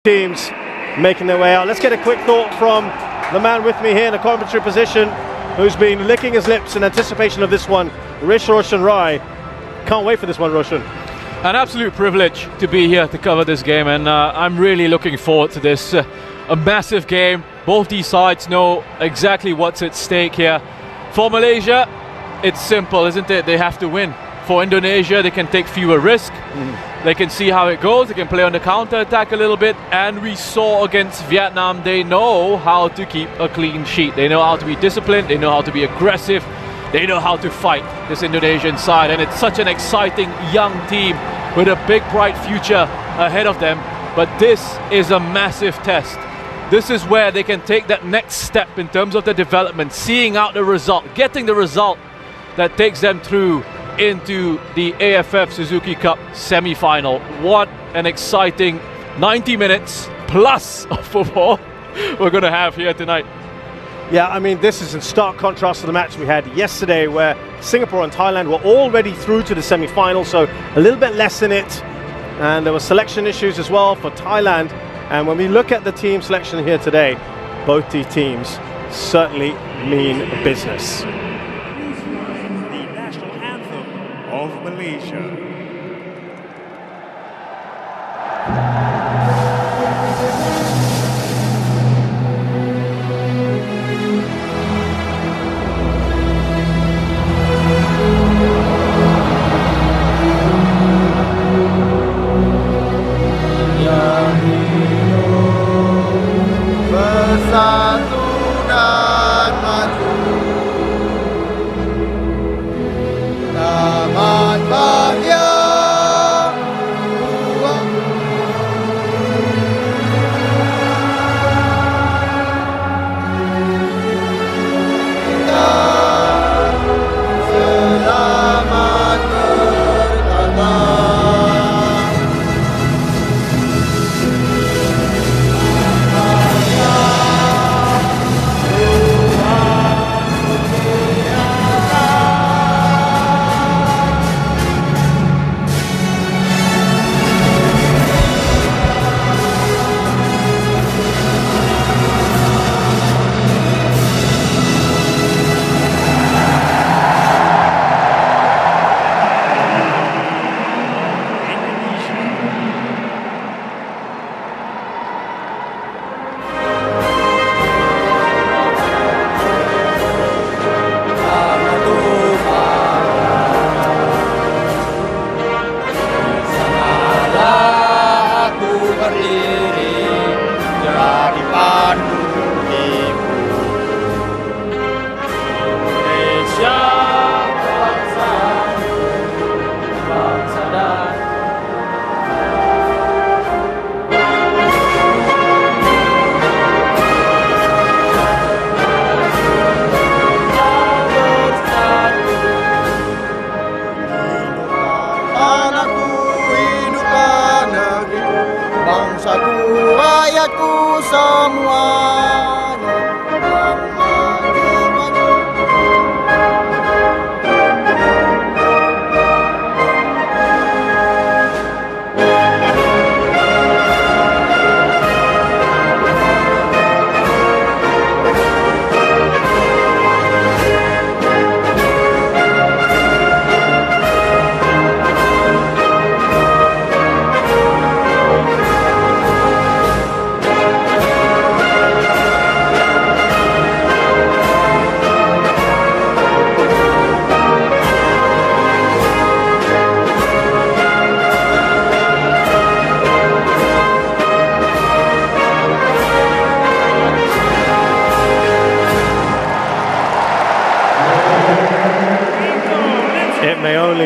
teams making their way out. Let's get a quick thought from the man with me here in the commentary position, who's been licking his lips in anticipation of this one, Roshan Rai. Can't wait for this one, Roshan. An absolute privilege to be here to cover this game, and I'm really looking forward to this. A massive game. Both these sides know exactly what's at stake here. For Malaysia, it's simple, isn't it? They have to win. For Indonesia, they can take fewer risks. They can see how it goes. They can play on the counter-attack a little bit. And we saw against Vietnam, they know how to keep a clean sheet. They know how to be disciplined. They know how to be aggressive. They know how to fight this Indonesian side. And it's such an exciting young team with a big, bright future ahead of them. But this is a massive test. This is where they can take that next step in terms of the development, seeing out the result, getting the result that takes them through into the AFF Suzuki Cup semi-final. What an exciting 90 minutes plus of football we're going to have here tonight. Yeah, I mean, this is in stark contrast to the match we had yesterday, where Singapore and Thailand were already through to the semi-final, so a little bit less in it. And there were selection issues as well for Thailand. And when we look at the team selection here today, both these teams certainly mean business. The national anthem of Malaysia.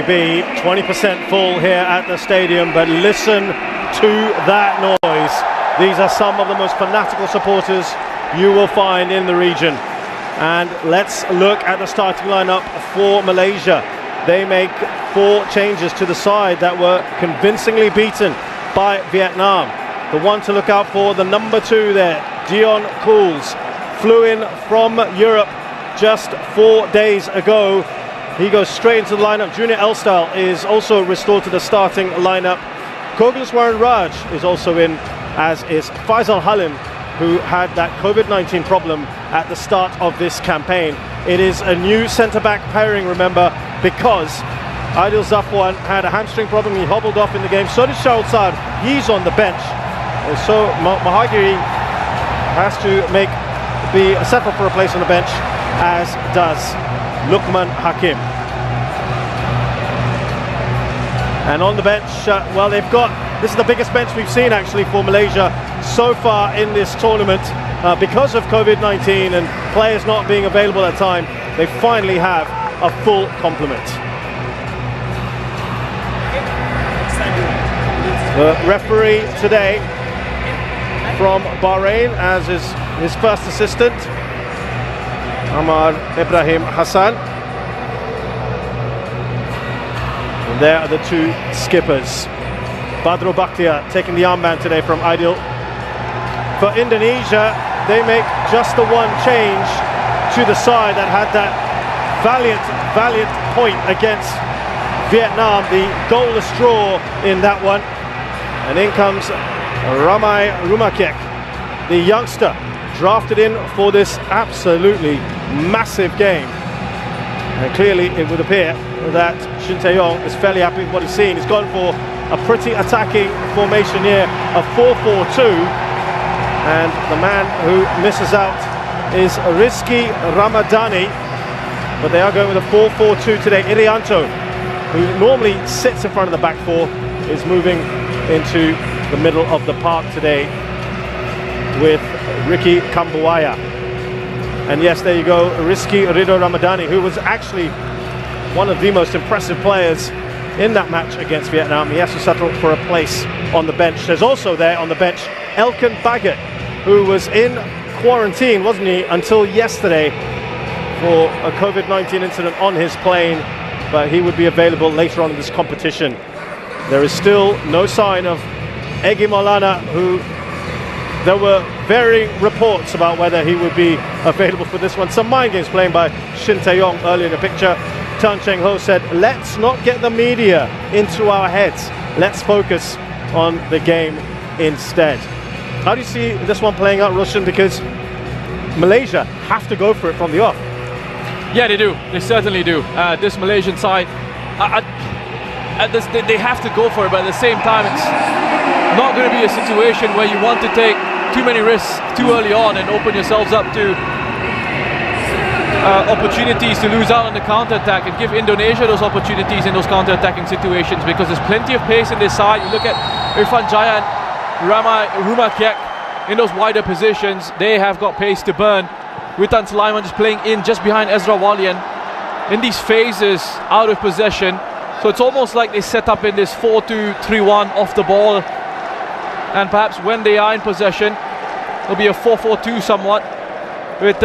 Be 20% full here at the stadium, but listen to that noise. These are some of the most fanatical supporters you will find in the region. And let's look at the starting lineup for Malaysia. They make 4 changes to the side that were convincingly beaten by Vietnam. The one to look out for, the number 2 there, Dion Cools, flew in from Europe just 4 days ago. He goes straight into the lineup. Junior Elstyle is also restored to the starting lineup. Kogelswaran Raj is also in as is Faisal Halim, who had that COVID-19 problem at the start of this campaign. It is a new centre-back pairing, remember, because Aidil Zafwan had a hamstring problem. He hobbled off in the game. So did Shaul Saad. He's on the bench. And so Mahagiri has to settle for a place on the bench, as does Lukman Hakim. And on the bench, well, this is the biggest bench we've seen actually for Malaysia so far in this tournament. Because of COVID-19 and players not being available at time, they finally have a full complement. The referee today from Bahrain, as is his first assistant, Amar Ibrahim Hassan. And there are the two skippers. Badro Bakhtiar taking the armband today from Aidil. For Indonesia, they make just the one change to the side that had that valiant point against Vietnam, the goalless draw in that one. And in comes Ramai Rumakek, the youngster drafted in for this absolutely massive game. And clearly it would appear that Shin Tae-yong is fairly happy with what he's seen. He's gone for a pretty attacking formation here, a 4-4-2. And the man who misses out is Rizky Ramadani. But they are going with a 4-4-2 today. Irianto, who normally sits in front of the back four, is moving into the middle of the park today with Ricky Kambuaya. And yes, there you go, Rizky Ridho Ramadani, who was actually one of the most impressive players in that match against Vietnam. He has to settle for a place on the bench. There's also there on the bench Elkan Baggett, who was in quarantine, wasn't he, until yesterday for a COVID-19 incident on his plane, but he would be available later on in this competition. There is still no sign of Egy Maulana, who there were varying reports about whether he would be available for this one. Some mind games playing by Shin Tae-yong earlier in the picture. Tan Cheng-ho said, let's not get the media into our heads. Let's focus on the game instead. How do you see this one playing out, Roshan? Because Malaysia have to go for it from the off. Yeah, they do. They certainly do. This Malaysian side, they have to go for it, but at the same time, it's not going to be a situation where you want to take too many risks too early on and open yourselves up to opportunities to lose out on the counter-attack, and give Indonesia those opportunities in those counter-attacking situations, because there's plenty of pace in this side. You look at Irfan Jaya and Ramai Rumakek in those wider positions. They have got pace to burn. Witan Sulaiman just playing in just behind Ezra Walian in these phases out of possession. So it's almost like they set up in this 4-2-3-1 off the ball, and perhaps when they are in possession it'll be a 4-4-2 somewhat, with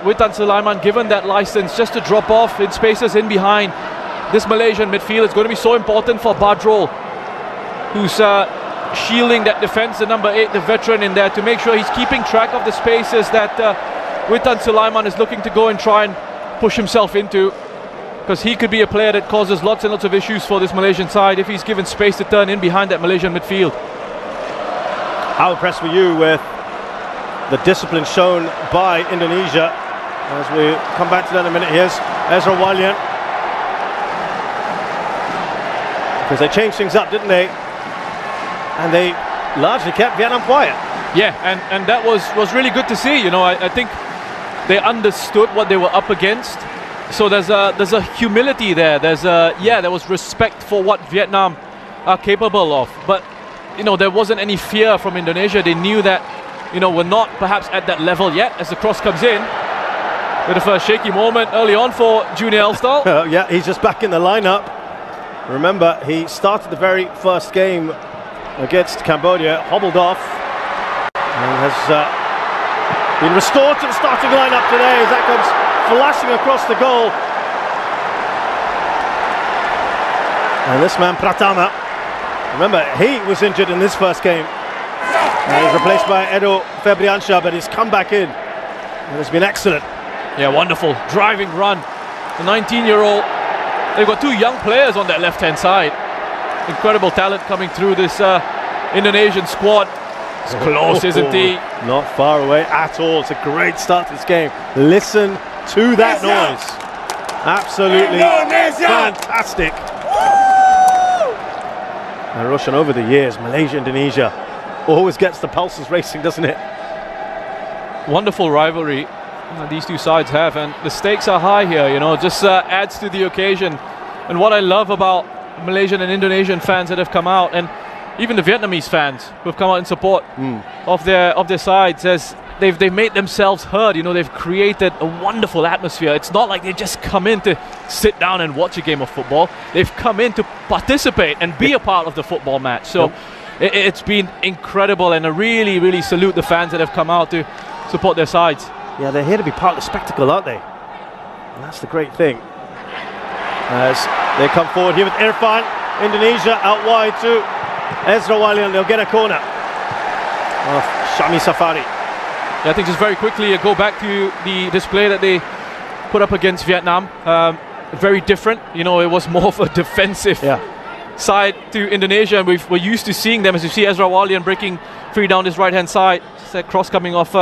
Witan Sulaiman given that license just to drop off in spaces in behind this Malaysian midfield. It's going to be so important for Badrol, who's shielding that defense, the number 8, the veteran in there, to make sure he's keeping track of the spaces that Witan Sulaiman is looking to go and try and push himself into, because he could be a player that causes lots and lots of issues for this Malaysian side if he's given space to turn in behind that Malaysian midfield. How impressed were you with the discipline shown by Indonesia? As we come back to that in a minute, here's Ezra Walian. Because they changed things up, didn't they? And they largely kept Vietnam quiet. Yeah, and that was really good to see. You know, I think they understood what they were up against. So there's a humility there. There was respect for what Vietnam are capable of. But you know, there wasn't any fear from Indonesia. They knew that, you know, we're not perhaps at that level yet. As the cross comes in, bit of a shaky moment early on for Junior Elstal. Yeah, he's just back in the lineup. Remember, he started the very first game against Cambodia, hobbled off, and has been restored to the starting lineup today as that comes flashing across the goal. And this man Pratama, remember, he was injured in this first game. He's replaced by Edo Febriansha, but he's come back in and it's been excellent. Yeah, wonderful driving run. The 19-year-old. They've got two young players on that left-hand side. Incredible talent coming through this Indonesian squad. It's close, isn't he? Not far away at all. It's a great start to this game. Listen to that noise. Absolutely fantastic. And Roshan, over the years, Malaysia, Indonesia always gets the pulses racing, doesn't it? Wonderful rivalry these two sides have, and the stakes are high here, you know, just adds to the occasion. And what I love about Malaysian and Indonesian fans that have come out, and even the Vietnamese fans who have come out in support of their sides, as they've made themselves heard. You know, they've created a wonderful atmosphere. It's not like they just come in to sit down and watch a game of football. They've come in to participate and be a part of the football match. So it's been incredible, and I really salute the fans that have come out to support their sides. Yeah, they're here to be part of the spectacle, aren't they? And that's the great thing. As they come forward here with Irfan, Indonesia out wide to Ezra Walian. They'll get a corner of Shami Safari. Yeah, I think just very quickly go back to the display that they put up against Vietnam. Very different. You know, it was more of a defensive side to Indonesia, and we're used to seeing them, as you see Ezra Walian breaking free down this right hand side. That cross coming off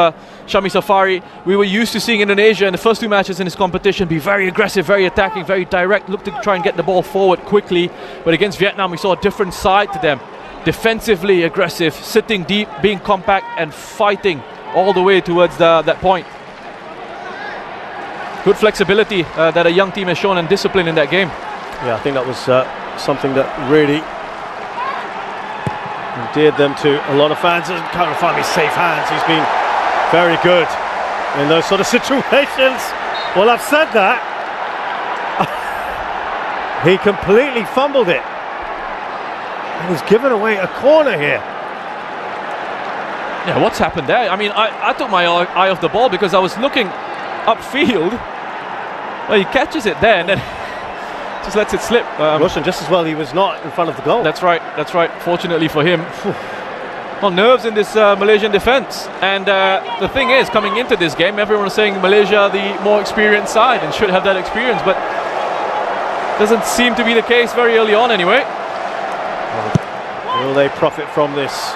Shami Safari. We were used to seeing Indonesia in the first two matches in this competition be very aggressive, very attacking, very direct, look to try and get the ball forward quickly. But against Vietnam, we saw a different side to them. Defensively aggressive, sitting deep, being compact and fighting all the way towards that point. Good flexibility that a young team has shown, and discipline in that game. Yeah, I think that was something that really endeared them to a lot of fans. And can't find me safe hands. He's been very good in those sort of situations. Well, I've said that. He completely fumbled it. And he's given away a corner here. Yeah, what's happened there? I mean, I took my eye off the ball because I was looking upfield. Well, he catches it there and then just lets it slip. Roshan, just as well he was not in front of the goal. That's right, that's right. Fortunately for him. Well, nerves in this Malaysian defence. And the thing is, coming into this game, everyone was saying Malaysia the more experienced side and should have that experience, but doesn't seem to be the case very early on anyway. Will they profit from this?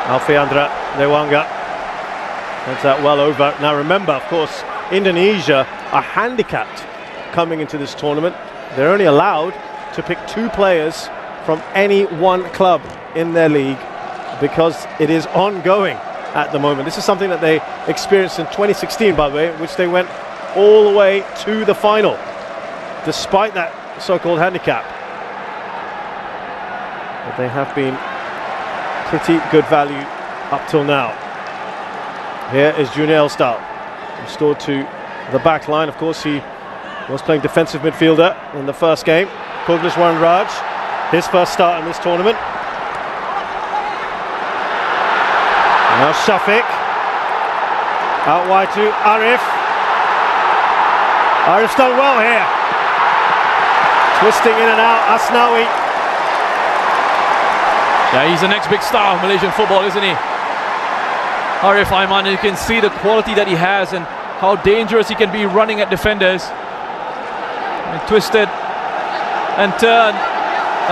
Alfiandra Lewanga heads that well over. Now remember, of course, Indonesia are handicapped coming into this tournament. They're only allowed to pick 2 players from any one club in their league because it is ongoing at the moment. This is something that they experienced in 2016, by the way, in which they went all the way to the final, despite that so-called handicap. But they have been pretty good value up till now. Here is Junior Elstal, restored to the back line. Of course, he was playing defensive midfielder in the first game. Kogliswaran Raj, his first start in this tournament. Now Shafiq, out wide to Arif. Arif's done well here. Twisting in and out, Asnawi. Yeah, he's the next big star of Malaysian football, isn't he? Arif Aiman, you can see the quality that he has and how dangerous he can be running at defenders. And twisted and turned.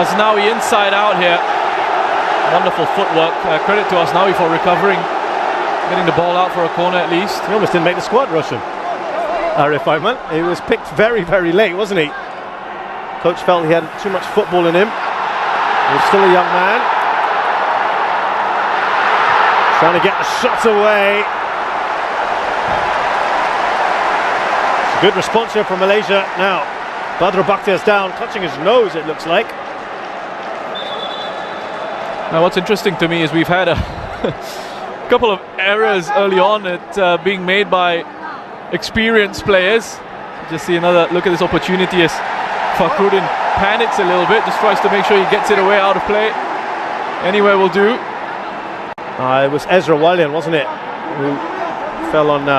Asnawi inside out here. Wonderful footwork. Credit to Asnawi for recovering, getting the ball out for a corner at least. He almost didn't make the squad, Roshan. Arif Aiman. He was picked very late, wasn't he? Coach felt he had too much football in him. He was still a young man. Trying to get the shots away. It's a good response here from Malaysia. Now, Badru Bakhtiar's down, touching his nose, it looks like. Now, what's interesting to me is we've had a couple of errors early on at being made by experienced players. Just see another look at this opportunity as Fakhruddin panics a little bit, just tries to make sure he gets it away out of play. Anywhere will do. It was Ezra Walian, wasn't it, who fell on,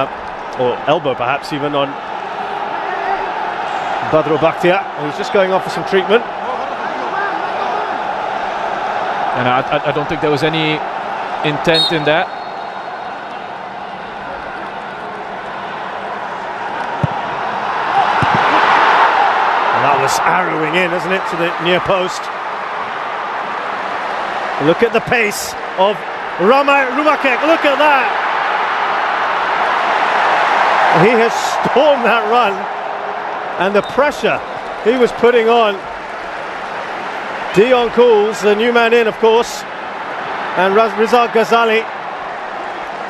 or elbow perhaps even, on Badru Bakhtiar. He's just going off for some treatment. And I don't think there was any intent in that. And that was arrowing in, isn't it, to the near post. Look at the pace of Rumakek, look at that. He has stormed that run, and the pressure he was putting on Dion Cools, the new man in, of course, and Rizal Ghazali.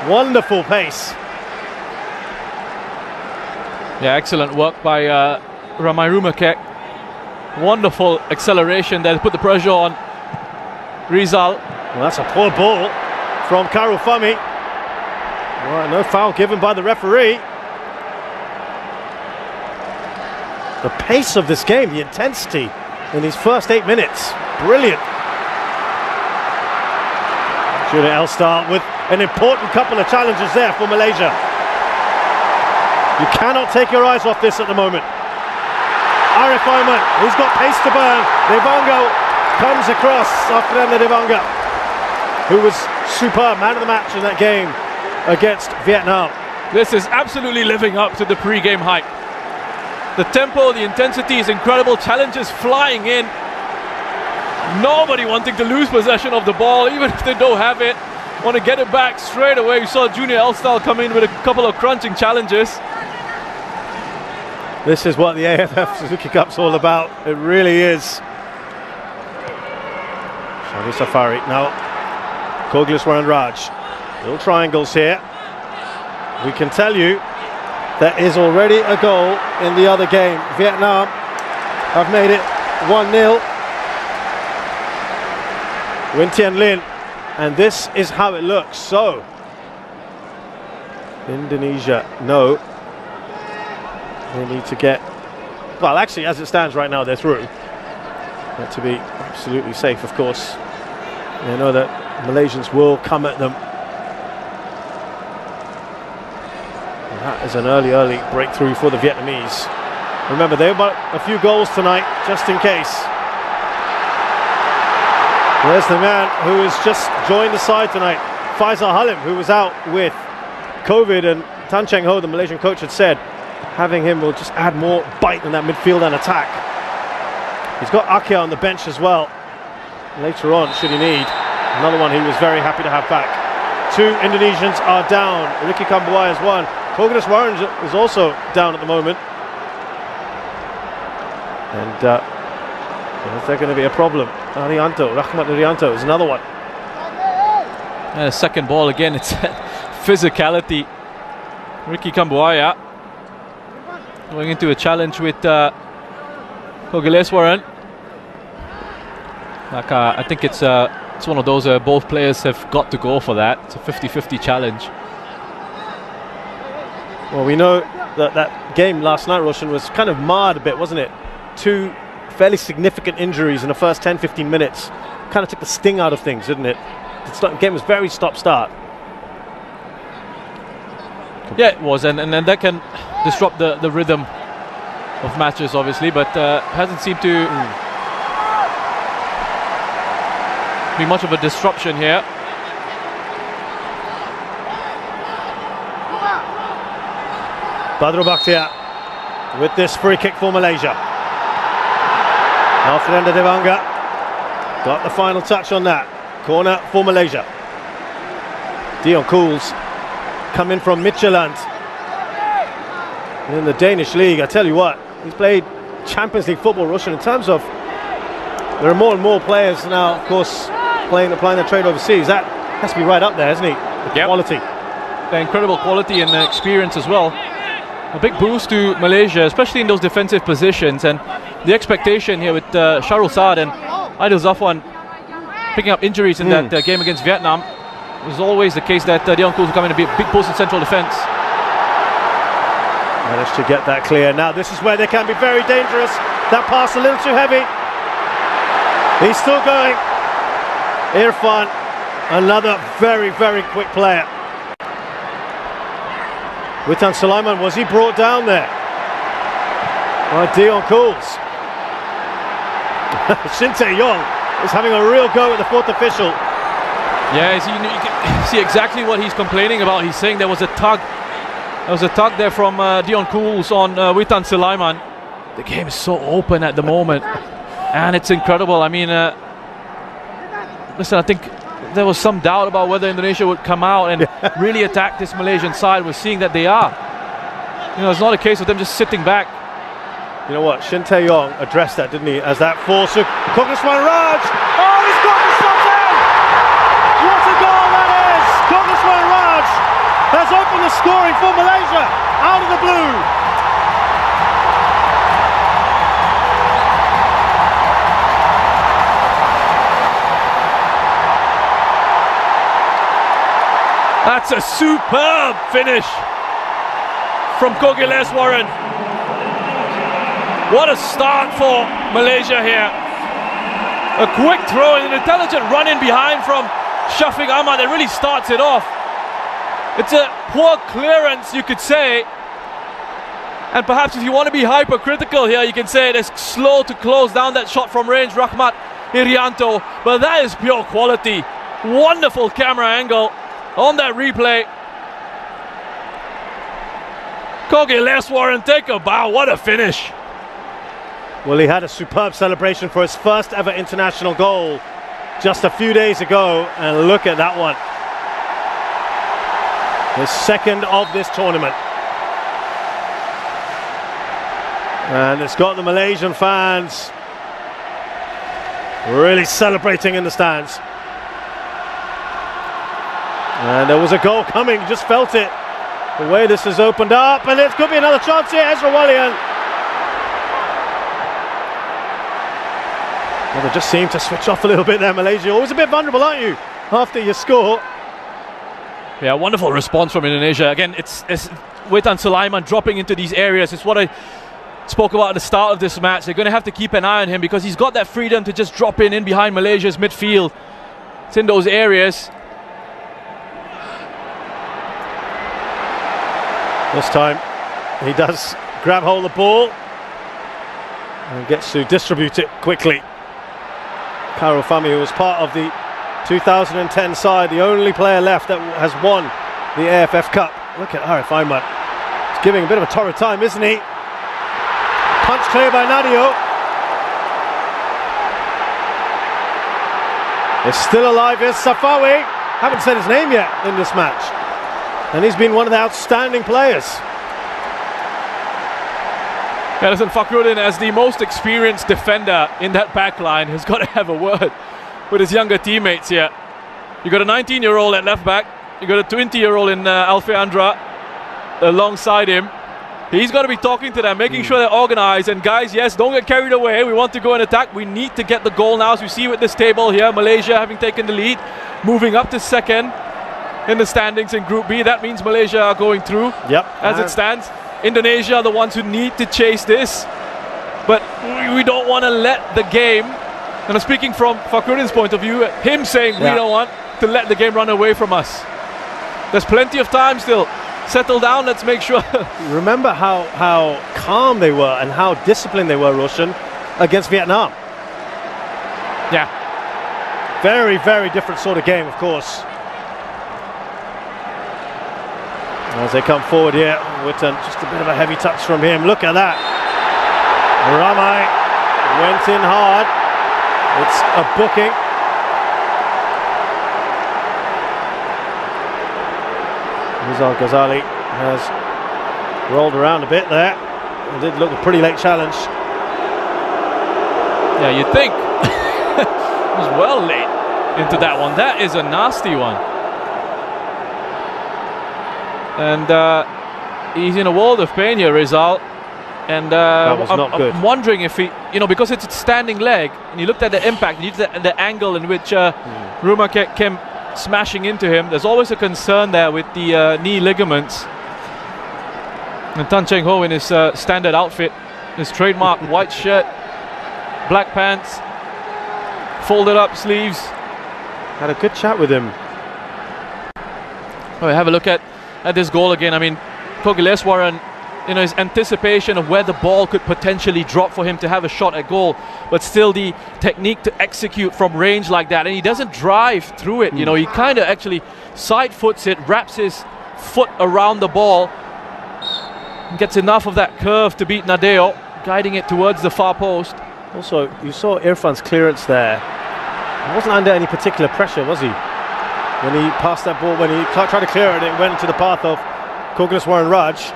Wonderful pace. Yeah, excellent work by Ramai Rumakek. Wonderful acceleration there to put the pressure on Rizal. Well, that's a poor ball from Karufami. Well, no foul given by the referee. The pace of this game, the intensity in these first 8 minutes, brilliant. Julia Elstar with an important couple of challenges there for Malaysia. You cannot take your eyes off this at the moment. Arif Aiman, he's got pace to burn. Devanga comes across after Devanga, who was superb, man of the match in that game against Vietnam. This is absolutely living up to the pre-game hype. The tempo, the intensity is incredible. Challenges flying in. Nobody wanting to lose possession of the ball, even if they don't have it. Want to get it back straight away. We saw Junior Elstal come in with a couple of crunching challenges. This is what the AFF Suzuki Cup's all about. It really is. Shadi Safari now. Kogliswaran Raj. Little triangles here. We can tell you there is already a goal in the other game. Vietnam have made it 1-0. Win Tien Lin. And this is how it looks. So, Indonesia, no. They need to get, well, actually, as it stands right now, they're through. But to be absolutely safe, of course, they know that Malaysians will come at them. And that is an early breakthrough for the Vietnamese. Remember, they've got a few goals tonight, just in case. There's the man who has just joined the side tonight, Faisal Halim, who was out with COVID, and Tan Cheng Ho, the Malaysian coach, had said having him will just add more bite in that midfield and attack. He's got Akia on the bench as well. Later on, should he need, another one he was very happy to have back. 2 Indonesians are down. Ricky Kambuai is one. Kognis Warren is also down at the moment. And is there going to be a problem? Rahmat Arianto is another one. And a second ball again, it's physicality. Ricky Kambuaya going into a challenge with Kogileswaran. I think it's one of those both players have got to go for that. It's a 50-50 challenge. Well, we know that that game last night, Roshan, was kind of marred a bit, wasn't it? 2 fairly significant injuries in the first 10-15 minutes. Kind of took the sting out of things, didn't it? The game was very stop-start. Yeah, it was, and that can disrupt the rhythm of matches, obviously, but hasn't seemed to be much of a disruption here. Badru Bakhtiar with this free kick for Malaysia. Alfreda Devanga got the final touch on that. Corner for Malaysia. Dion Cools come in from Midtjylland in the Danish league. I tell you what, he's played Champions League football, Russian, in terms of there are more and more players now, of course, applying their trade overseas. That has to be right up there, hasn't he? The quality. The incredible quality and experience as well. A big boost to Malaysia, especially in those defensive positions, and the expectation here with Sharul Saad and Aidil Zafwan picking up injuries in that game against Vietnam. It was always the case that Dion Cools will come in and be a big post in central defence. Managed to get that clear. Now this is where they can be very dangerous. That pass a little too heavy. He's still going. Irfan, another very quick player. Witan Sulaiman, was he brought down there by Dion Cools? Shin Tae-yong is having a real go at the fourth official. Yeah, you can see exactly what he's complaining about. He's saying there was a tug. There was a tug there from Dion Cools on Witan Sulaiman. The game is so open at the moment, and it's incredible. I mean, listen, I think there was some doubt about whether Indonesia would come out and really attack this Malaysian side. We're seeing that they are. You know, it's not a case of them just sitting back. You know what, Shin Tae-yong addressed that, didn't he, as that force of Kogisman Raj. Oh, he's got the shot in! What a goal that is! Kogisman Raj has opened the scoring for Malaysia out of the blue. That's a superb finish from Kogileswaran. What a start for Malaysia here. A quick throw and an intelligent run in behind from Shafiq Ahmad that really starts it off. It's a poor clearance, you could say. And perhaps if you want to be hypercritical here, you can say it is slow to close down that shot from range, Rahmat Irianto. But that is pure quality. Wonderful camera angle on that replay. Kogileswaran, take a bow. What a finish. Well, he had a superb celebration for his first ever international goal just a few days ago, and look at that one. His second of this tournament. And it's got the Malaysian fans really celebrating in the stands. And there was a goal coming, just felt it. The way this has opened up, and it could be another chance here. Ezra Walian. Well, they just seem to switch off a little bit there, Malaysia. Always a bit vulnerable, aren't you, after you score? Yeah, wonderful response from Indonesia. Again, it's Wetan Sulaiman dropping into these areas. It's what I spoke about at the start of this match. They're going to have to keep an eye on him because he's got that freedom to just drop in behind Malaysia's midfield. It's in those areas. This time, he does grab hold of the ball and gets to distribute it quickly. Karol Fami, who was part of the 2010 side, the only player left that has won the AFF Cup. Look at Arif Ahmad. He's giving a bit of a torrid time, isn't he? Punch clear by Nadio. It's still alive, here's Safawi. Haven't said his name yet in this match. And he's been one of the outstanding players. Yeah, listen, Fakhruddin, as the most experienced defender in that back line, has got to have a word with his younger teammates here. You got a 19-year-old at left back. You got a 20-year-old in Alfeandra alongside him. He's got to be talking to them, making sure they're organized. And guys, yes, don't get carried away. We want to go and attack. We need to get the goal now. As we see with this table here, Malaysia having taken the lead, moving up to second in the standings in Group B. That means Malaysia are going through. Yep. As it stands. Indonesia are the ones who need to chase this. But we don't want to let the game, and I'm speaking from Fakhruddin's point of view, him saying we don't want to let the game run away from us. There's plenty of time still. Settle down, let's make sure. Remember how calm they were and how disciplined they were, Roshan, against Vietnam. Yeah. Very, very different sort of game, of course. As they come forward here, Witten, just a bit of a heavy touch from him. Look at that. Ramai went in hard. It's a booking. Rizal Ghazali has rolled around a bit there. It did look a pretty late challenge. Yeah, you'd think. It was well late into that one. That is a nasty one. And he's in a world of pain here, Rizal. And I'm wondering if he, because it's a standing leg, and you looked at the impact, you looked at the angle in which Ruma came smashing into him. There's always a concern there with the knee ligaments. And Tan Cheng Ho in his standard outfit, his trademark white shirt, black pants, folded up sleeves. Had a good chat with him. Oh, have a look at this goal again. I mean, Kogileswaran, his anticipation of where the ball could potentially drop for him to have a shot at goal, but still the technique to execute from range like that. And he doesn't drive through it, he kind of actually side foots it, wraps his foot around the ball, and gets enough of that curve to beat Nadeo, guiding it towards the far post. Also, you saw Irfan's clearance there. He wasn't under any particular pressure, was he? when he passed that ball, when he tried to clear it, it went into the path of Kogneswaran Raj.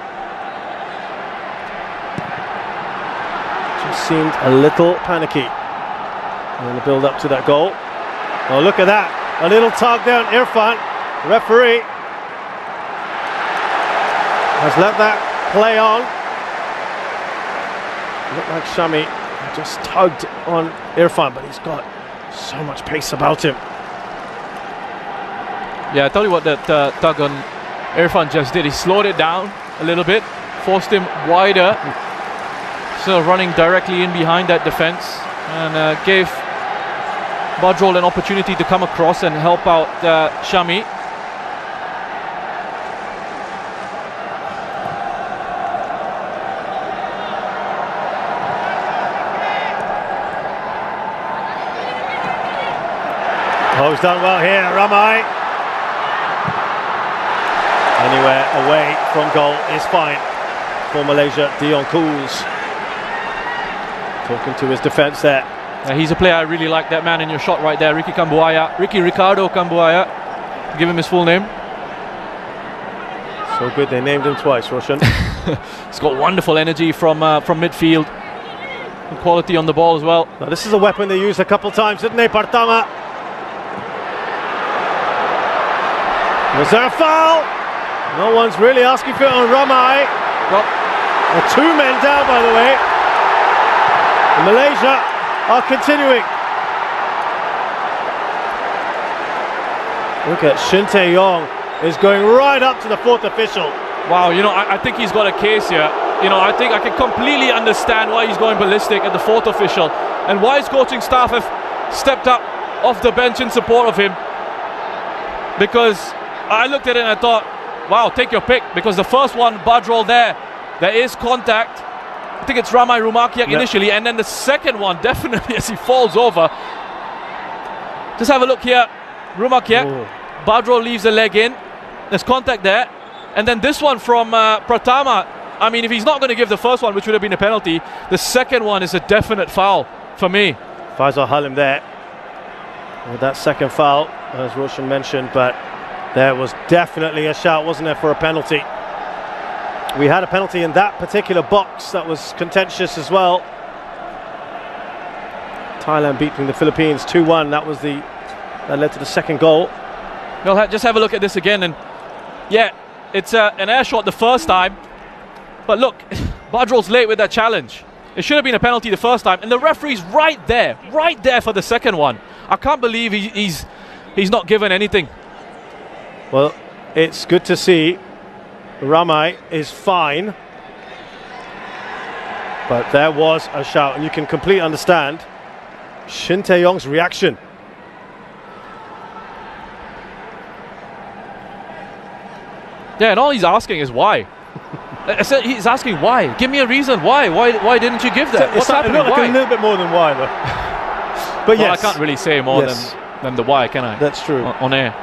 Just seemed a little panicky in the build up to that goal. Oh, look at that, a little tug down. Irfan, referee, has let that play on. Looked like Shami just tugged on Irfan, but he's got so much pace about him. Yeah, I tell you what that tug on Irfan just did. He slowed it down a little bit, forced him wider, so running directly in behind that defense, and gave Badrol an opportunity to come across and help out Shami. Oh, he's done well here, Ramai. Anywhere away from goal is fine for Malaysia. Dion Cools talking to his defence there. He's a player I really like, that man in your shot right there, Ricky Ricardo Cambuaya, to give him his full name. So good, they named him twice, Roshan. He's got wonderful energy from midfield, and quality on the ball as well. Now this is a weapon they used a couple times, didn't they, Partama? Was there a foul? No one's really asking for it on Ramai. Well, two men down, by the way. And Malaysia are continuing. Look at Shin Tae-yong is going right up to the fourth official. wow, you know, I think he's got a case here. You know, I think I can completely understand why he's going ballistic at the fourth official and why his coaching staff have stepped up off the bench in support of him. Because I looked at it and I thought, wow, take your pick, because the first one, Badrol there is contact. I think it's Ramai Rumakiak initially, and then the second one, definitely as he falls over. Just have a look here, Rumakiak, Badrol leaves the leg in, there's contact there, and then this one from Pratama. I mean, if he's not going to give the first one, which would have been a penalty, the second one is a definite foul for me. Faisal Halim there with that second foul, as Roshan mentioned, but there was definitely a shout, wasn't there, for a penalty. We had a penalty in that particular box that was contentious as well. Thailand beating the Philippines 2-1. That led to the second goal. Well, just have a look at this again, and yeah, it's an air shot the first time, but look, Badrol's late with that challenge. It should have been a penalty the first time, and the referee's right there for the second one. I can't believe he's not given anything. Well, it's good to see Ramai is fine, but there was a shout, and you can completely understand Shin Tae-yong's reaction. Yeah, and all he's asking is why. He's asking why. Give me a reason why. Why didn't you give that? What's happening? Why? A little bit more than why, though. But well, yes, I can't really say more than the why, can I? That's true. On air.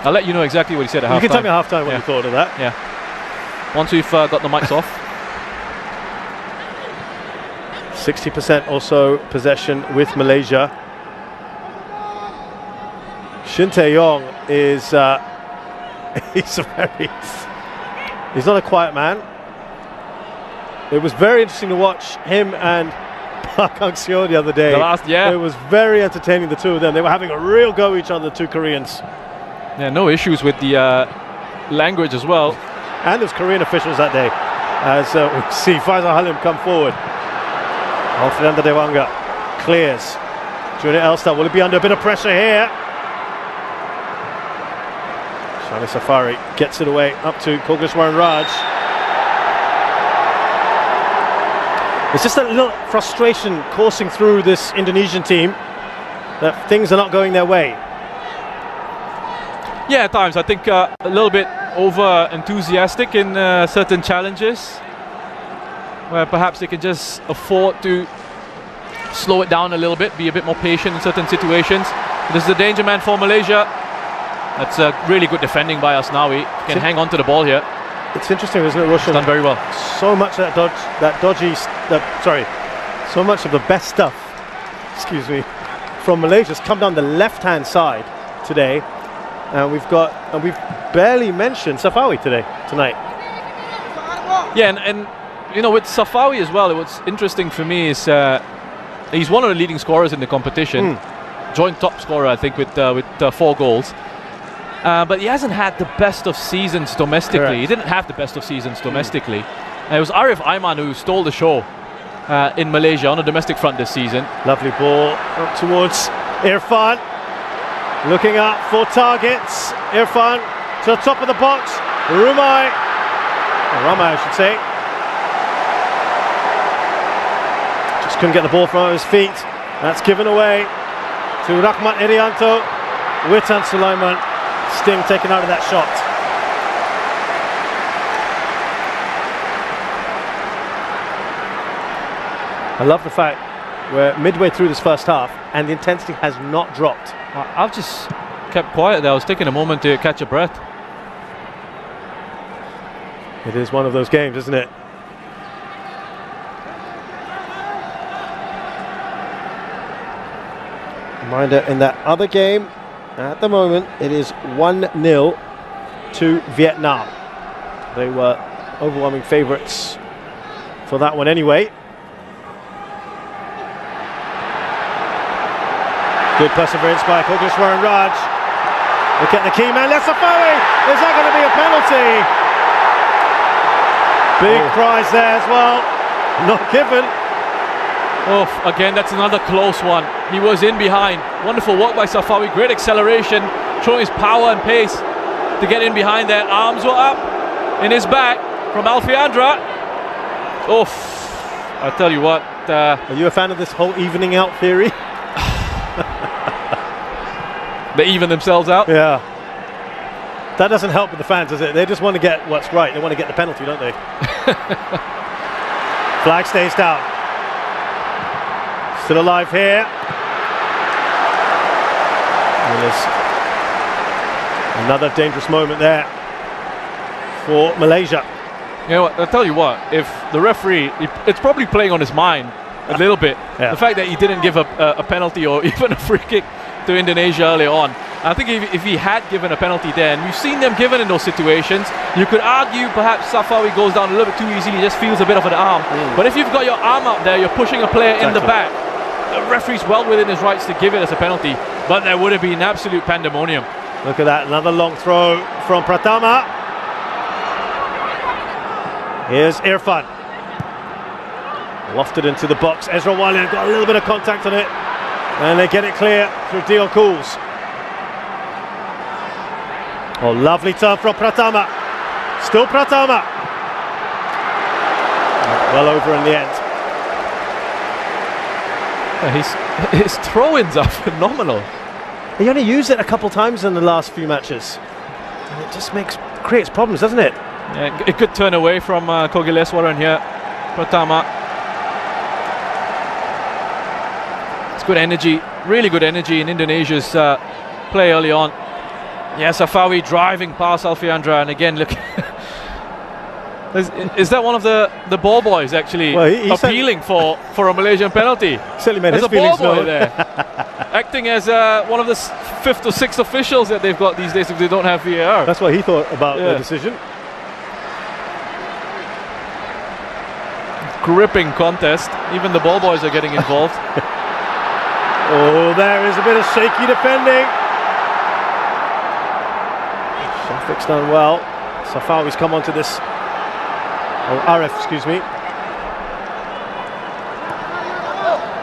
I'll let you know exactly what he said at halftime. You can tell me at halftime what you thought of that. Yeah. Once we've got the mics off. 60% or so possession with Malaysia. Shin Tae-yong is he's not a quiet man. It was very interesting to watch him and Park Hang-seo the other day. It was very entertaining, the two of them. They were having a real go at each other, the two Koreans. Yeah, no issues with the language as well. And there's Korean officials that day. As we see Faisal Halim come forward. Alfredo Dewanga clears. Junior Elstar, will it be under a bit of pressure here? Shani Safari gets it away up to Kogneswaran Raj. It's just a little frustration coursing through this Indonesian team that things are not going their way. Yeah, at times I think a little bit over enthusiastic in certain challenges, where perhaps they can just afford to slow it down a little bit, be a bit more patient in certain situations. This is the danger man for Malaysia. That's really good defending by us now. We can hang on to the ball here. It's interesting, isn't it, Roshan? Done very well. So much of so much of the best stuff, excuse me, from Malaysia's come down the left-hand side today, and we've barely mentioned Safawi tonight. Yeah, and you know, with Safawi as well, what's interesting for me is he's one of the leading scorers in the competition, joint top scorer, I think, with 4 goals. But he hasn't had the best of seasons domestically. Correct. He didn't have the best of seasons domestically. It was Arif Aiman who stole the show in Malaysia on the domestic front this season. Lovely ball up towards Irfan. Looking up for targets. Irfan to the top of the box. Ramai, I should say. Just couldn't get the ball from his feet. That's given away to Rahmat Irianto. Witan Sulaiman. Sting taken out of that shot. I love the fact we're midway through this first half and the intensity has not dropped. I've just kept quiet there. I was taking a moment to catch a breath. It is one of those games, isn't it? Reminder, in that other game, at the moment, it is 1-0 to Vietnam. They were overwhelming favourites for that one anyway. Good perseverance by Kogeshwaran Raj. Look at the key man, Safawi. Is that going to be a penalty? Big prize there as well. Not given. Oh, again, that's another close one. He was in behind. Wonderful work by Safawi. Great acceleration, showing his power and pace to get in behind there. Arms were up in his back from Alfiandra. Oof. I tell you what. Are you a fan of this whole evening out theory? They even themselves out. Yeah. That doesn't help with the fans, does it? They just want to get what's right. They want to get the penalty, don't they? Flag stays down. Still alive here. And there's another dangerous moment there for Malaysia. You know what, I'll tell you what, if the referee, it's probably playing on his mind a little bit. Yeah. The fact that he didn't give a penalty or even a free kick to Indonesia early on. I think if he had given a penalty then, we've seen them given in those situations. You could argue perhaps Safawi goes down a little bit too easily, just feels a bit of an arm. But if you've got your arm up there, you're pushing a player in the back, the referee's well within his rights to give it as a penalty, but there would have been absolute pandemonium. Look at that, another long throw from Pratama. Here's Irfan. Lofted into the box. Ezra Walian got a little bit of contact on it. And they get it clear through Dion Cools. Oh, lovely turn from Pratama. Still Pratama. Well over in the end. His throw-ins are phenomenal. He only used it a couple times in the last few matches. And it just creates problems, doesn't it? Yeah, it could turn away from Kogileswaran here. Pratama. It's good energy, really good energy in Indonesia's play early on. Yeah, Safawi driving past Alfiandra, and again, look. Is that one of the ball boys actually he appealing for a Malaysian penalty? Certainly made There's his a ball feelings boy known. there, acting as one of the 5th or 6th officials that they've got these days if they don't have VAR. That's what he thought about the decision. Gripping contest. Even the ball boys are getting involved. Oh, there is a bit of shaky defending. Shafiq's done well. Safawi's come onto this. Oh, Arif, excuse me.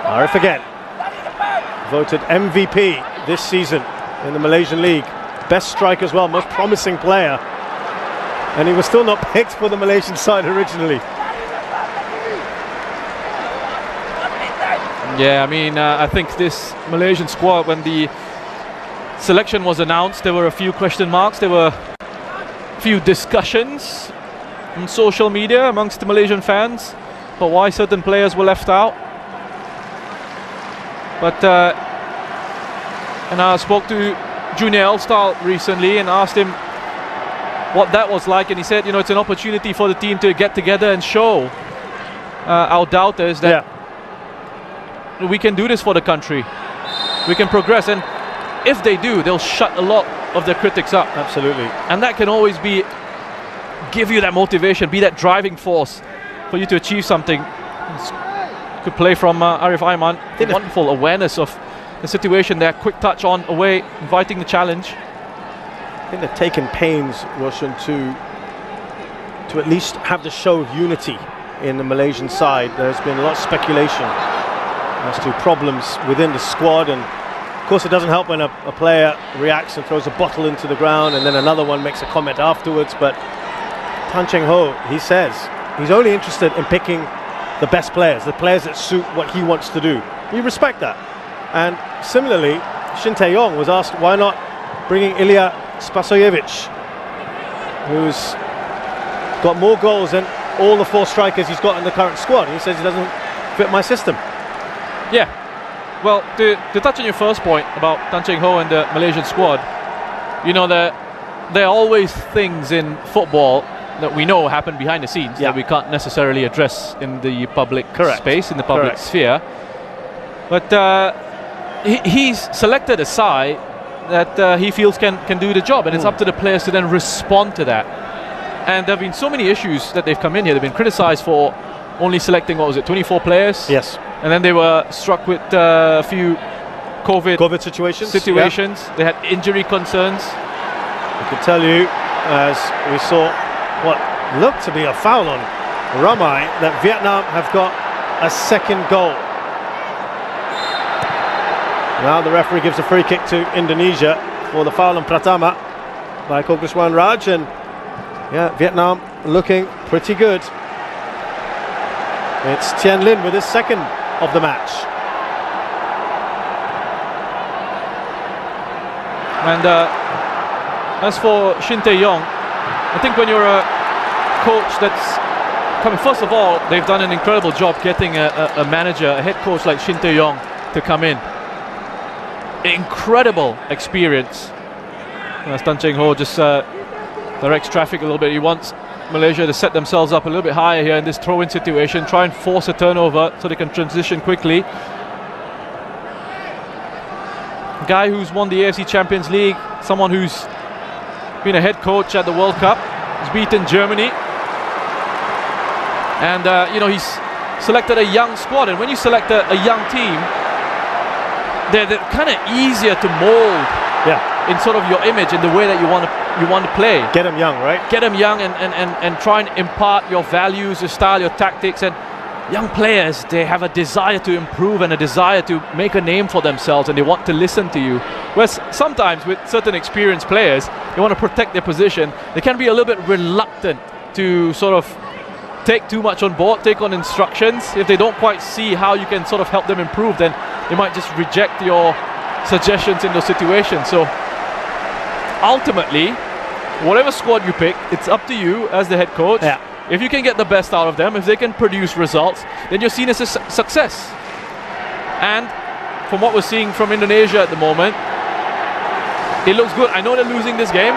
Arif again. Voted MVP this season in the Malaysian League. Best striker as well, most promising player. And he was still not picked for the Malaysian side originally. Yeah, I mean, I think this Malaysian squad, when the selection was announced, there were a few question marks. There were a few discussions on social media amongst the Malaysian fans about why certain players were left out. But and I spoke to Junior Elstal recently and asked him what that was like, and he said, you know, it's an opportunity for the team to get together and show our doubters that we can do this for the country. We can progress. And if they do, they'll shut a lot of their critics up. Absolutely. And that can always give you that motivation, be that driving force for you to achieve something. Good play from Arif Aiman. Wonderful awareness of the situation there. Quick touch on away, inviting the challenge. I think they've taken pains, Roshan, to at least have the show of unity in the Malaysian side. There's been a lot of speculation as to problems within the squad, and of course it doesn't help when a player reacts and throws a bottle into the ground and then another one makes a comment afterwards. But Tan Cheng Ho, he says he's only interested in picking the best players, the players that suit what he wants to do. We respect that. And similarly, Shin Tae-yong was asked why not bringing Ilya Spasojevic, who's got more goals than all the 4 strikers he's got in the current squad. He says he doesn't fit my system. Yeah. Well, to touch on your first point about Tan Cheng Ho and the Malaysian squad, you know, there are always things in football that we know happen behind the scenes that we can't necessarily address in the public space, in the public sphere. But he's selected a side that he feels can do the job, and it's up to the players to then respond to that. And there have been so many issues that they've come in here. They've been criticised for only selecting, 24 players? Yes. And then they were struck with a few COVID situations. Yeah. They had injury concerns. I can tell you, as we saw what looked to be a foul on Ramai, that Vietnam have got a second goal. Now the referee gives a free kick to Indonesia for the foul on Pratama by Koguswan Raj, and Vietnam looking pretty good. It's Tien Lin with his second of the match. And as for Shin Tae-yong, I think when you're a coach that's coming, first of all, they've done an incredible job getting a manager, a head coach like Shin Tae-yong to come in. Incredible experience. As Tan Cheng Ho just directs traffic a little bit. He wants Malaysia to set themselves up a little bit higher here in this throw-in situation, try and force a turnover so they can transition quickly. A guy who's won the AFC Champions League, someone who's been a head coach at the World Cup, he's beaten Germany, and he's selected a young squad. And when you select a young team, they're kind of easier to mold in sort of your image, in the way that you want to play. Get them young, right? Get them young and try and impart your values, your style, your tactics. And young players, they have a desire to improve and a desire to make a name for themselves, and they want to listen to you. Whereas sometimes with certain experienced players, they want to protect their position. They can be a little bit reluctant to sort of take too much on board, take on instructions. If they don't quite see how you can sort of help them improve, then they might just reject your suggestions in those situations. So ultimately, whatever squad you pick, it's up to you as the head coach. Yeah. If you can get the best out of them, if they can produce results, then you're seen as a success. And from what we're seeing from Indonesia at the moment, it looks good. I know they're losing this game.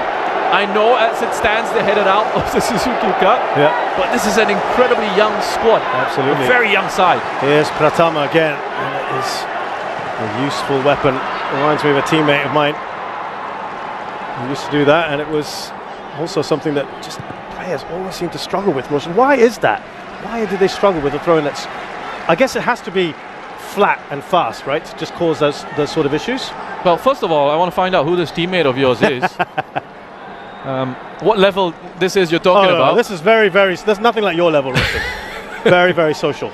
I know as it stands, they're headed out of the Suzuki Cup. Yeah. But this is an incredibly young squad. Absolutely. A very young side. Here's Pratama again. And it is a useful weapon. Reminds me of a teammate of mine who used to do that, and it was also something that just players always seem to struggle with. Why is that? Why do they struggle with a throw-in that's... I guess it has to be flat and fast, right? To just cause those sort of issues. Well, first of all, I want to find out who this teammate of yours is. What level this is you're talking about. This is very, very... There's nothing like your level, Richard. Very, very social.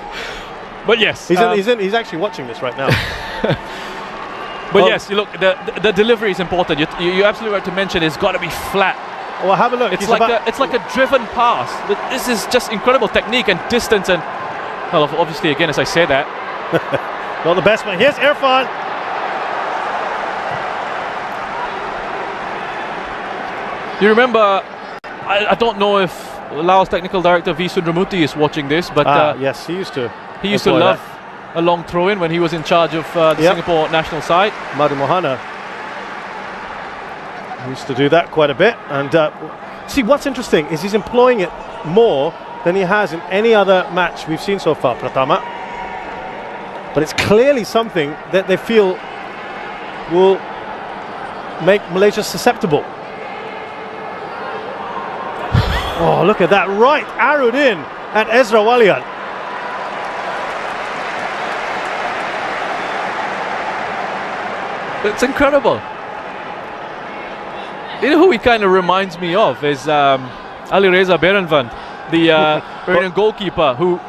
But yes. He's actually watching this right now. But yes, you look, the delivery is important. You're absolutely right to mention it's got to be flat. Well, have a look. It's like a driven pass. This is just incredible technique and distance, and well, obviously, again, as I say that, not the best man. Here's Irfan. You remember? I don't know if Laos technical director V Sundramuthi is watching this, but yes, he used to. He used to love a long throw-in when he was in charge of the Singapore national side. Madu Mohana used to do that quite a bit. And see, what's interesting is he's employing it more than he has in any other match we've seen so far, Pratama. But it's clearly something that they feel will make Malaysia susceptible. Oh, look at that, right arrowed in at Ezra Walian. It's incredible. You know who he kind of reminds me of is Ali Reza Berenvand, the Iranian goalkeeper, who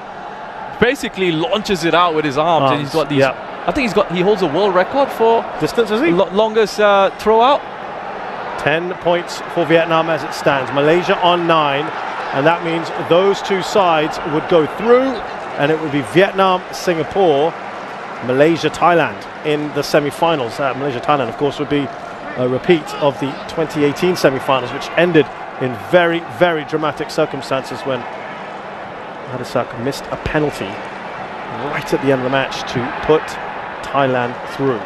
basically launches it out with his arms, and he's got these. Yeah. I think he holds a world record for distance, is he? Longest throw out. 10 points for Vietnam as it stands. Malaysia on 9, and that means those two sides would go through, and it would be Vietnam, Singapore, Malaysia, Thailand in the semi-finals. Malaysia, Thailand, of course, would be a repeat of the 2018 semi-finals, which ended in very, very dramatic circumstances when Hadisak missed a penalty right at the end of the match to put Thailand through.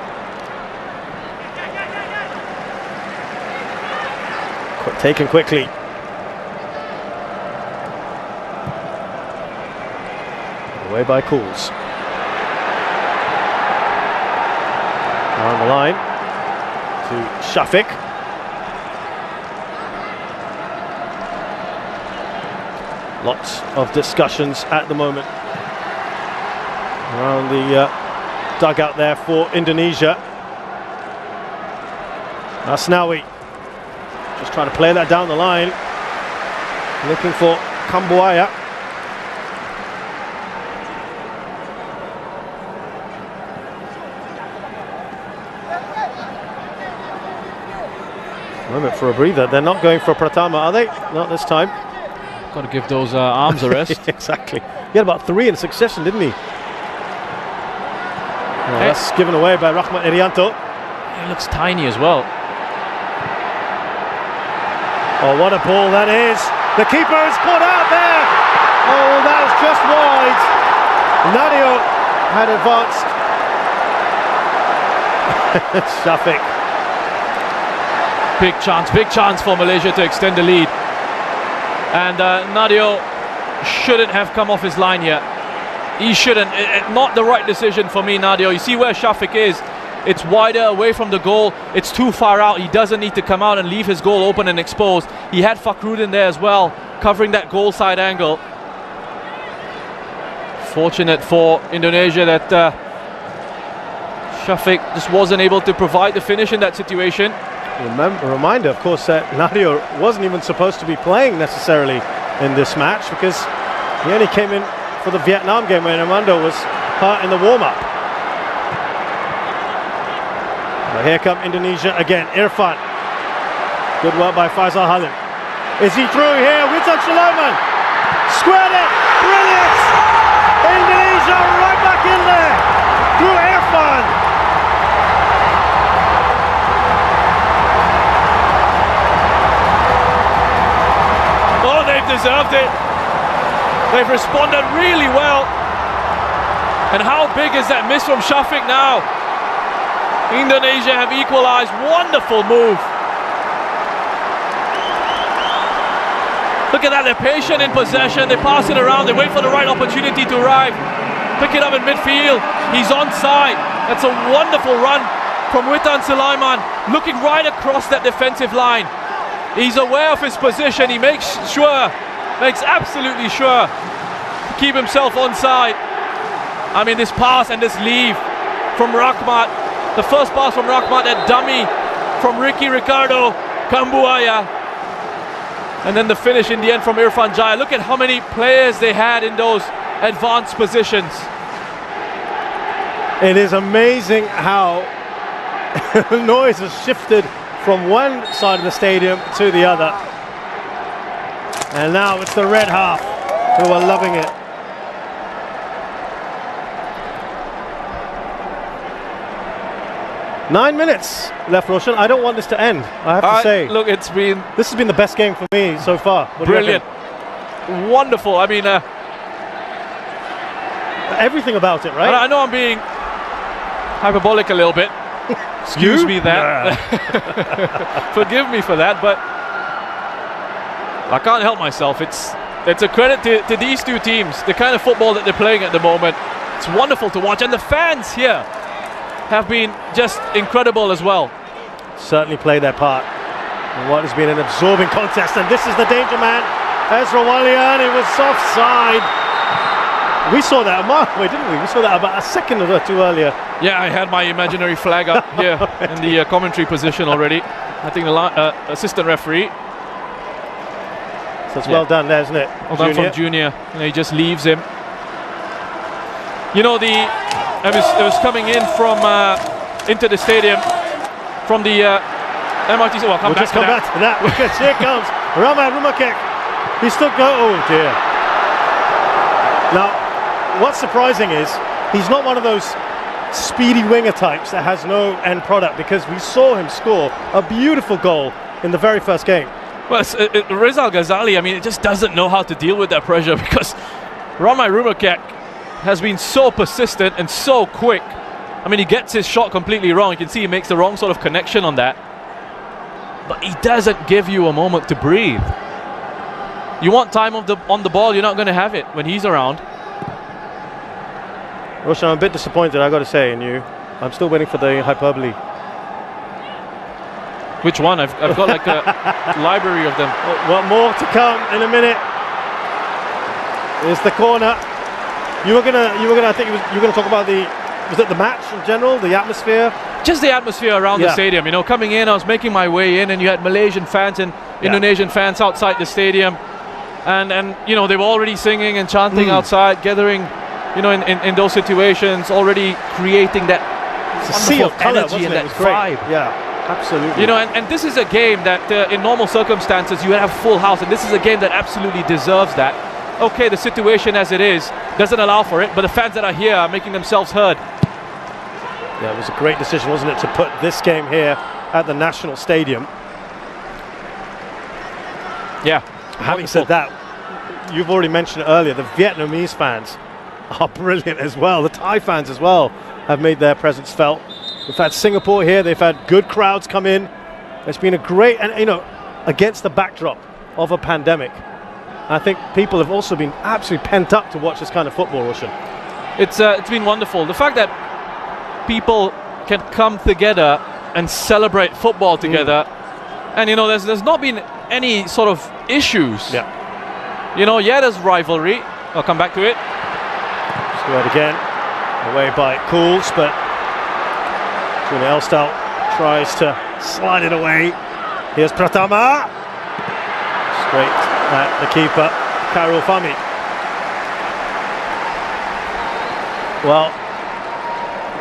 Taken quickly. Away by Cools. Around the line to Shafiq. Lots of discussions at the moment around the dugout there for Indonesia. Asnawi just trying to play that down the line, looking for Kambuaya. Moment for a breather. They're not going for Pratama, are they? Not this time. Got to give those arms a rest. Exactly. He had about 3 in succession, didn't he? Oh, that's given away by Rahmat Irianto. He looks tiny as well. Oh, what a ball that is. The keeper is caught out there. Oh, that was just wide. Nadio had advanced. Shafiq. Big chance for Malaysia to extend the lead. And Nadio shouldn't have come off his line here. He shouldn't. Not the right decision for me, Nadio. You see where Shafiq is. It's wider away from the goal. It's too far out. He doesn't need to come out and leave his goal open and exposed. He had Fakhrudin there as well, covering that goal side angle. Fortunate for Indonesia that Shafiq just wasn't able to provide the finish in that situation. Reminder, of course, that Nadio wasn't even supposed to be playing necessarily in this match, because he only came in for the Vietnam game when Armando was hurt in the warm-up. But here come Indonesia again. Irfan. Good work by Faisal Halim. Is he through here? Witan Sulaiman. Squared it. Brilliant. Indonesia right back in there. Through Irfan. Oh, they've deserved it. They've responded really well. And how big is that miss from Shafiq now? Indonesia have equalized. Wonderful move. Look at that, they're patient in possession. They pass it around, they wait for the right opportunity to arrive. Pick it up in midfield. He's onside. That's a wonderful run from Witan Sulaiman, looking right across that defensive line. He's aware of his position. He makes absolutely sure to keep himself onside. I mean, this pass and this leave from Rahmat. The first pass from Rahmat, that dummy from Ricardo Kambuaya. And then the finish in the end from Irfan Jaya. Look at how many players they had in those advanced positions. It is amazing how noise has shifted from one side of the stadium to the other. And now it's the red half who are loving it. Nine minutes left, Roshan. I don't want this to end, I have to say. Look, this has been the best game for me so far. Brilliant. Wonderful. I mean, everything about it, right? I know I'm being hyperbolic a little bit. Excuse me that. Forgive me for that, but I can't help myself. It's a credit to these two teams, the kind of football that they're playing at the moment. It's wonderful to watch, and the fans here have been just incredible as well. certainly play their part in what has been an absorbing contest. And this is the danger man, Ezra Walian. It was offside. We saw that a mile away, didn't we? We saw that about a second or two earlier. Yeah, I had my imaginary flag up here in the commentary position already. I think the assistant referee. So it's well done there, isn't it? Well done from Junior. You know, he just leaves him. You know, it was coming in from into the stadium from the MRT. Well, we'll just come back to that because here comes Rama Rumakek. He's still oh dear. Now, what's surprising is he's not one of those speedy winger types that has no end product, because we saw him score a beautiful goal in the very first game. Well, Rizal Ghazali, I mean, it just doesn't know how to deal with that pressure, because Ramai Rumakek has been so persistent and so quick. I mean, he gets his shot completely wrong. You can see he makes the wrong sort of connection on that. But he doesn't give you a moment to breathe. You want time on the ball, you're not going to have it when he's around. Roshan, I'm a bit disappointed, I got to say, in you. I'm still waiting for the hyperbole. Which one? I've got like a library of them. Well, more to come in a minute. Here's the corner. You were gonna. I think you were gonna talk about was it the match in general, the atmosphere? Just the atmosphere around the stadium. You know, coming in, I was making my way in, and you had Malaysian fans and Indonesian fans outside the stadium, and you know, they were already singing and chanting outside, gathering, you know, in those situations, already creating that wonderful energy and that vibe. Yeah. Absolutely. You know, and this is a game that in normal circumstances you would have full house, and this is a game that absolutely deserves that. Okay, the situation as it is doesn't allow for it, but the fans that are here are making themselves heard. Yeah, it was a great decision, wasn't it, to put this game here at the National Stadium. Yeah. Having said that, you've already mentioned it earlier, the Vietnamese fans are brilliant as well. The Thai fans as well have made their presence felt. We've had Singapore here, they've had good crowds come in. It's been a great, and you know, against the backdrop of a pandemic, I think people have also been absolutely pent up to watch this kind of football, Roshan. It's been wonderful. The fact that people can come together and celebrate football together, and you know, there's not been any sort of issues. Yeah. You know, there's rivalry. I'll come back to it. Let's go ahead again. Away by Cools, but Junior Elstal tries to slide it away. Here's Pratama. Straight at the keeper, Karul Fahmi. Well,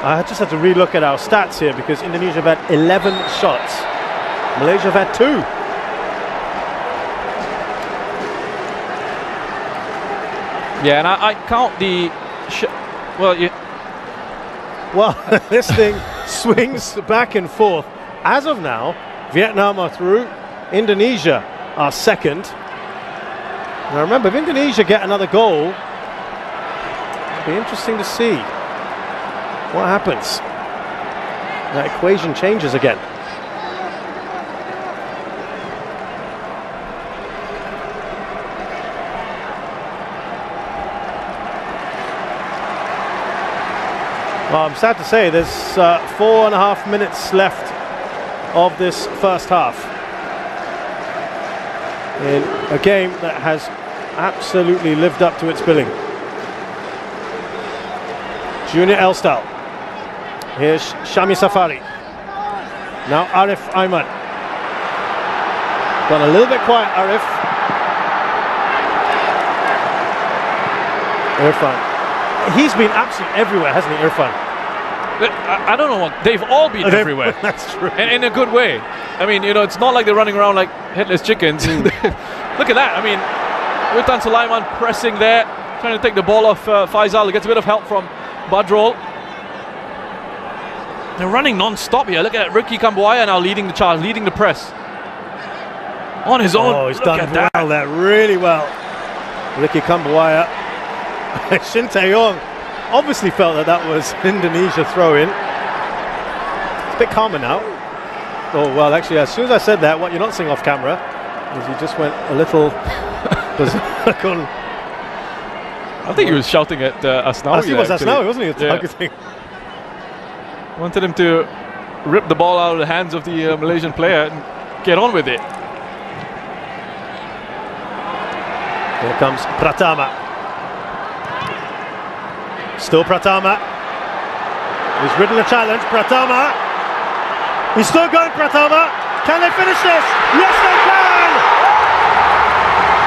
I just had to relook at our stats here, because Indonesia have had 11 shots. Malaysia have had 2. Yeah, and I count the... Well, this thing swings back and forth. As of now, Vietnam are through. Indonesia are second. Now remember, if Indonesia get another goal, it'll be interesting to see what happens. That equation changes again. Well, I'm sad to say there's 4.5 minutes left of this first half in a game that has absolutely lived up to its billing. Junior Elstal. Here's Shami Safari. Now Arif Ayman. Gone a little bit quiet, Arif. Irfan. He's been absolutely everywhere, hasn't he, Irfan? I don't know what, they've all been everywhere. That's true. And in a good way. I mean, you know, it's not like they're running around like headless chickens. Look at that. I mean, Witan Sulaiman pressing there, trying to take the ball off Faisal. He gets a bit of help from Badrol. They're running non-stop here. Look at that. Ricky Kambuaya now leading the charge, leading the press. On his own. Oh, he's done well there, really well. Ricky Kambuaya. Shin Tae-yong obviously felt that was Indonesia throw-in. It's a bit calmer now. Oh, well, actually, as soon as I said that, what you're not seeing off camera is he just went a little berserk on. I think he was shouting at Asnawi. He was Asnawi, wasn't he? Targeting. Wanted him to rip the ball out of the hands of the Malaysian player and get on with it. Here comes Pratama. Still Pratama. He's ridden the challenge. Pratama. He's still going, Pratama. Can they finish this? Yes, they can!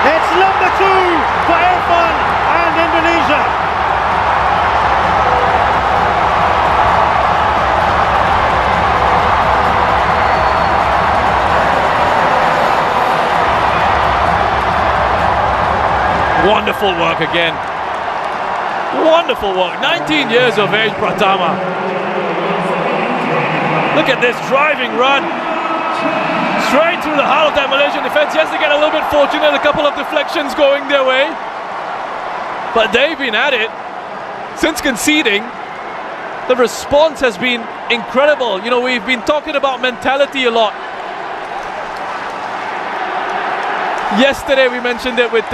It's number 2 for Irfan and Indonesia. Wonderful work again. Wonderful work. 19 years of age, Pratama. Look at this driving run. Straight through the heart of that Malaysian defense. Yes, they get a little bit fortunate, a couple of deflections going their way. But they've been at it. Since conceding, the response has been incredible. You know, we've been talking about mentality a lot. Yesterday we mentioned it with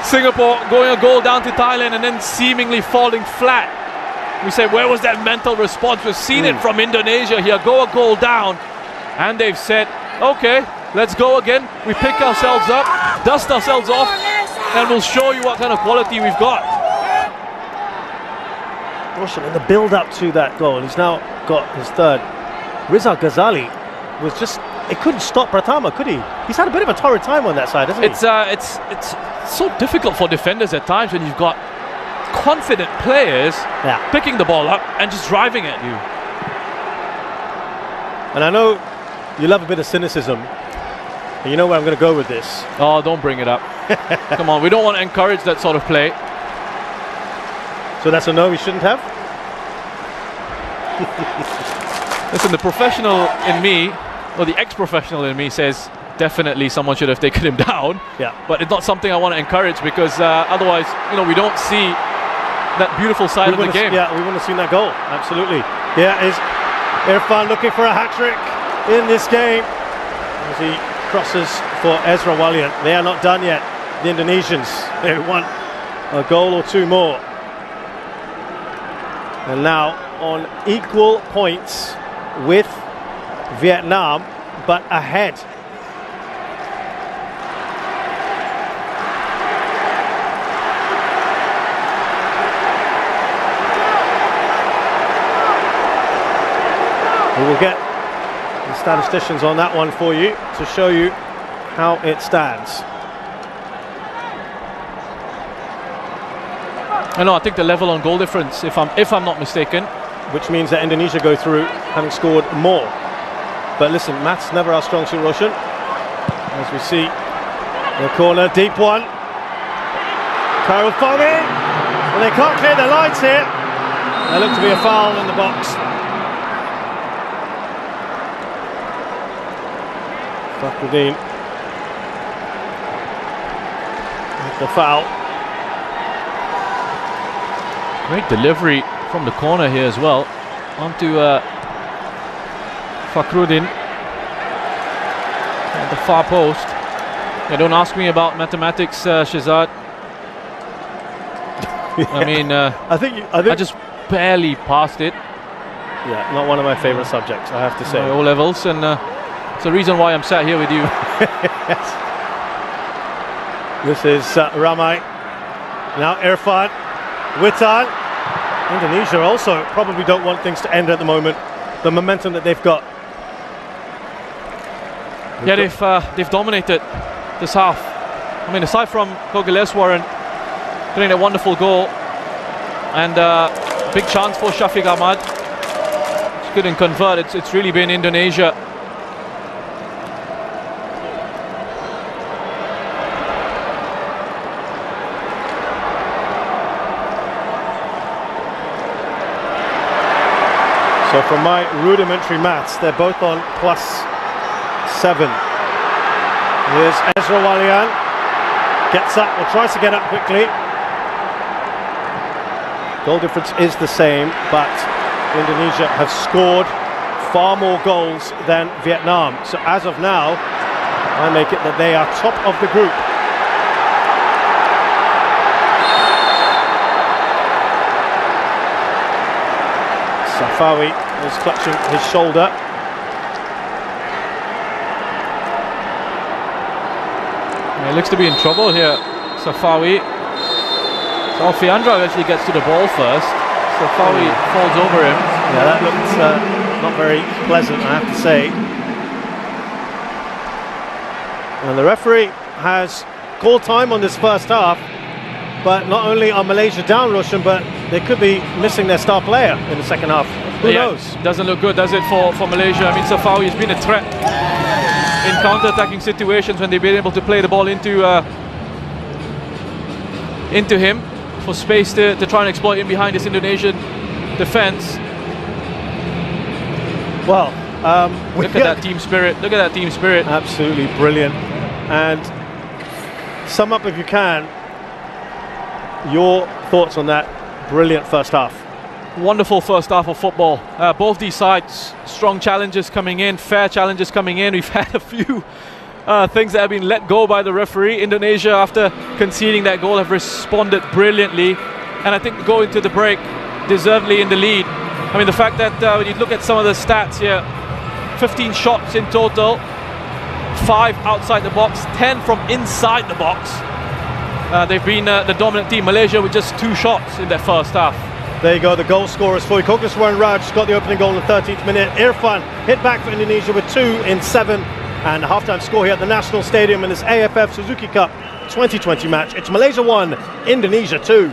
Singapore going a goal down to Thailand and then seemingly falling flat. We said, where was that mental response? We've seen it from Indonesia here, go a goal down. And they've said, okay, let's go again. We pick ourselves up, dust ourselves off, and we'll show you what kind of quality we've got. Roshan, in the build-up to that goal, he's now got his third. Rizal Ghazali was just, it couldn't stop Pratama, could he? He's had a bit of a torrid time on that side, hasn't he? It's so difficult for defenders at times when you've got confident players picking the ball up and just driving at you. And I know you love a bit of cynicism, and you know where I'm going to go with this. Oh, don't bring it up. Come on, we don't want to encourage that sort of play. So that's a no, we shouldn't have? Listen, the professional in me, or the ex-professional in me says definitely someone should have taken him down. Yeah. But it's not something I want to encourage because otherwise, you know, we don't see that beautiful side of the game. Yeah, we want to see that goal. Absolutely. Yeah, is Irfan looking for a hat-trick in this game as he crosses for Ezra Walian. They are not done yet, the Indonesians. They want a goal or two more. And now on equal points with Vietnam, but ahead. We will get the statisticians on that one for you to show you how it stands. I think the level on goal difference, if I'm not mistaken, which means that Indonesia go through having scored more. But listen, maths never our strong suit, Roshan. As we see the corner, deep one. Karel Fami, and they can't clear their lines here. There looked to be a foul in the box. Fakhruddin with the foul. Great delivery from the corner here as well. Onto Fakhruddin at the far post. Yeah, don't ask me about mathematics, Shazad. Yeah. I mean, I just barely passed it. Yeah, not one of my favourite subjects, I have to say. O levels, and it's the reason why I'm sat here with you. Yes. This is Ramai. Now Irfan. Witan. Indonesia also probably don't want things to end at the moment. The momentum that they've got. Yeah, they've dominated this half. I mean, aside from Kogileswaran getting a wonderful goal and big chance for Shafiq Ahmad, he couldn't convert. It's really been Indonesia. So from my rudimentary maths, they're both on +7. Here's Ezra Walian. Gets up, or tries to get up quickly. Goal difference is the same, but Indonesia have scored far more goals than Vietnam. So as of now, I make it that they are top of the group. Safawi was clutching his shoulder. He looks to be in trouble here, Safawi. So Alfiandra actually gets to the ball first. Safawi falls over him. Yeah, that looked not very pleasant, I have to say. And the referee has called time on this first half, but not only are Malaysia down, Roshan, but they could be missing their star player in the second half. Who knows? Doesn't look good, does it, for Malaysia? I mean, Safawi has been a threat in counter-attacking situations when they've been able to play the ball into him for space to try and exploit him behind this Indonesian defense. Well, look at that team spirit. Look at that team spirit. Absolutely brilliant. And sum up, if you can, your thoughts on that brilliant first half. Wonderful first half of football. Both these sides, strong challenges coming in, fair challenges coming in. We've had a few things that have been let go by the referee. Indonesia, after conceding that goal, have responded brilliantly, and I think go into the break deservedly in the lead. I mean, the fact that when you look at some of the stats here, 15 shots in total, 5 outside the box, 10 from inside the box. They've been the dominant team. Malaysia with just 2 shots in their first half. There you go, the goal scorers for you. Kokoswaran Raj got the opening goal in the 13th minute. Irfan hit back for Indonesia with 2 in 7. And the halftime score here at the National Stadium in this AFF Suzuki Cup 2020 match. It's Malaysia 1, Indonesia 2.